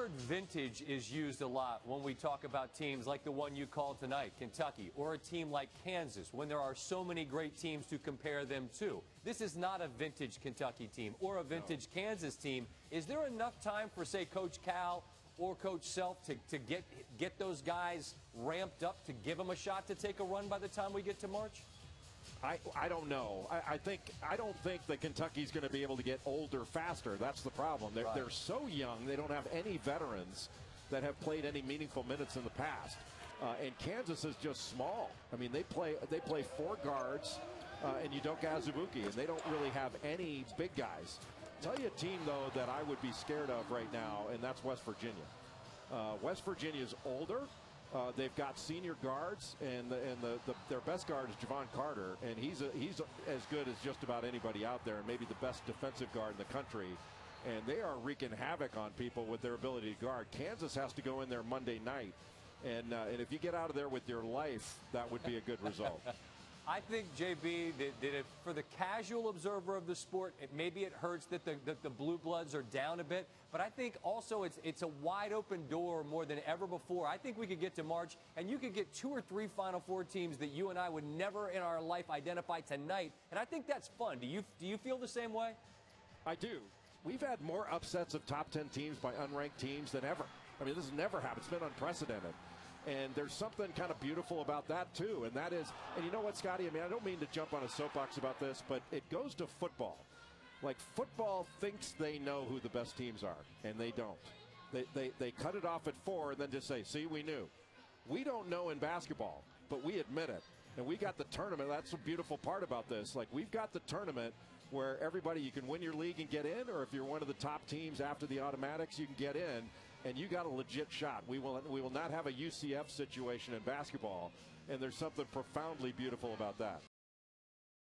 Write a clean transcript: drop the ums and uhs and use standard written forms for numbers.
word vintage is used a lot when we talk about teams like the one you called tonight, Kentucky, or a team like Kansas, when there are so many great teams to compare them to. This is not a vintage Kentucky team or a vintage Kansas team. Is there enough time for, say, Coach Cal or Coach Self to get those guys ramped up to give them a shot to take a run by the time we get to March? I don't know. I don't think that Kentucky's going to be able to get older faster. That's the problem. They're so young. They don't have any veterans that have played any meaningful minutes in the past. And Kansas is just small. I mean, they play 4 guards and Udoka Azubuike, and they don't really have any big guys. Tell you a team though that I would be scared of right now, and that's West Virginia. West Virginia is older. They've got senior guards, and their best guard is Javon Carter, and he's as good as just about anybody out there, and maybe the best defensive guard in the country. And they are wreaking havoc on people with their ability to guard. Kansas has to go in there Monday night, and if you get out of there with your life, that would be a good result. I think, JB, that for the casual observer of the sport, maybe it hurts that the Blue Bloods are down a bit. But I think also it's a wide open door more than ever before. I think we could get to March, and you could get 2 or 3 Final Four teams that you and I would never in our life identify tonight. And I think that's fun. Do you feel the same way? I do. We've had more upsets of top 10 teams by unranked teams than ever. I mean, this has never happened. It's been unprecedented. And there's something kind of beautiful about that, too. And that is, and you know what, Scotty? I mean, I don't mean to jump on a soapbox about this, but it goes to football. Like, football thinks they know who the best teams are, and they don't. They cut it off at 4 and then just say, see, we knew. We don't know in basketball, but we admit it. And we got the tournament. That's the beautiful part about this. Like, we've got the tournament where everybody, you can win your league and get in, or if you're one of the top teams after the automatics, you can get in. And you got a legit shot. We will not have a UCF situation in basketball, and there's something profoundly beautiful about that.